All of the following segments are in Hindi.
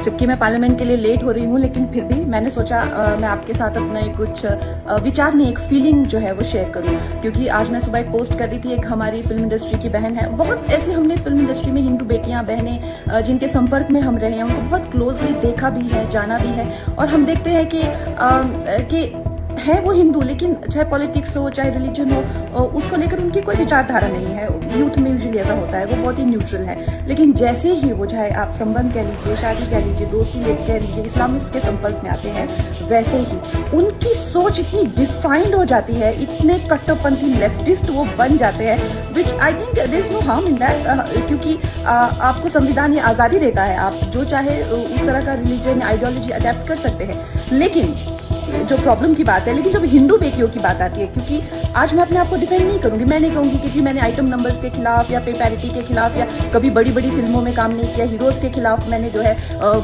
जबकि मैं पार्लियामेंट के लिए लेट हो रही हूँ, लेकिन फिर भी मैंने सोचा मैं आपके साथ अपना कुछ विचार नहीं, एक फीलिंग जो है वो शेयर करूँ। क्योंकि आज मैं सुबह एक पोस्ट कर रही थी, एक हमारी फिल्म इंडस्ट्री की बहन है, बहुत ऐसे हमने फिल्म इंडस्ट्री में हिंदू बेटियां बहनें जिनके संपर्क में हम रहे हैं, उनको बहुत क्लोजली देखा भी है, जाना भी है, और हम देखते हैं कि है वो हिंदू, लेकिन चाहे पॉलिटिक्स हो चाहे रिलीजन हो, उसको लेकर उनकी कोई विचारधारा नहीं है। यूथ में यूजुअली ऐसा होता है, वो बहुत ही न्यूट्रल है। लेकिन जैसे ही वो, चाहे आप संबंध कह लीजिए, शादी कह लीजिए, दोस्ती कह लीजिए, इस्लामिस्ट के संपर्क में आते हैं, वैसे ही उनकी सोच इतनी डिफाइंड हो जाती है, इतने कट्टरपंथी लेफ्टिस्ट वो बन जाते हैं, which I think there is no harm in that. क्योंकि आपको संविधान ये आज़ादी देता है, आप जो चाहे उस तरह का रिलीजन आइडियोलॉजी अडेप्ट कर सकते हैं। लेकिन जो प्रॉब्लम की बात है, लेकिन जब हिंदू बेटियों की बात आती है, क्योंकि आज मैं अपने आप को डिफेंड नहीं करूंगी, मैं नहीं कहूंगी कि जी मैंने आइटम नंबर्स के खिलाफ या पे पैरिटी के खिलाफ या कभी बड़ी बड़ी फिल्मों में काम नहीं किया, हीरोज के खिलाफ मैंने जो है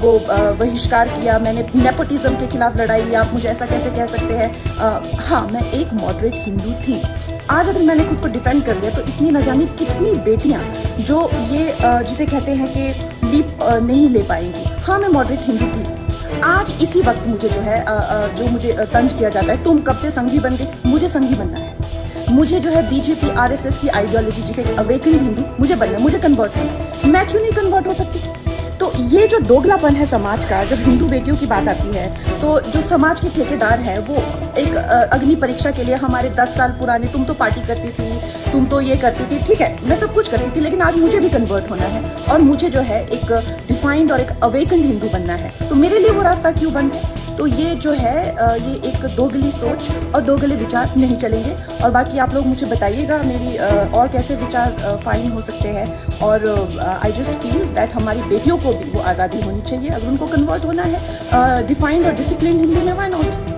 वो बहिष्कार किया, मैंने नेपोटिज्म के खिलाफ लड़ाई, आप मुझे ऐसा कैसे कह सकते हैं। हाँ, मैं एक मॉडरेट हिंदू थी। आज अगर मैंने खुद को डिफेंड कर लिया, तो इतनी न जाने कितनी बेटियां जो ये जिसे कहते हैं कि लीप नहीं ले पाएंगी। हाँ, मैं मॉडरेट हिंदू थी। आज इसी वक्त मुझे जो है जो मुझे तंज किया जाता है, तुम कब से संघी बन गई, मुझे संघी बनना है। मुझे जो है बीजेपी आरएसएस की आइडियोलॉजी, जिसे अवेकन हिंदू, मुझे बनना है, मुझे कन्वर्ट करना है। मैं क्यों नहीं कन्वर्ट हो सकती? तो ये जो दोगलापन है समाज का, जब हिंदू बेटियों की बात आती है, तो जो समाज के ठेकेदार है वो एक अग्नि परीक्षा के लिए हमारे 10 साल पुराने, तुम तो पार्टी करती थी, तुम तो ये करती थी, ठीक है मैं सब कुछ करती थी, लेकिन आज मुझे भी कन्वर्ट होना है और मुझे जो है एक डिफाइंड और एक अवेकन हिंदू बनना है। तो मेरे लिए वो रास्ता क्यों बंद है? तो ये जो है ये एक दोगली सोच और दोगले विचार नहीं चलेंगे। और बाकी आप लोग मुझे बताइएगा मेरी और कैसे विचार फाइन हो सकते हैं। और आई जस्ट फील दैट हमारी बेटियों को भी वो आज़ादी होनी चाहिए। अगर उनको कन्वर्ट होना है डिफाइंड और डिसिप्लिन हिंदी में, व्हाई नॉट।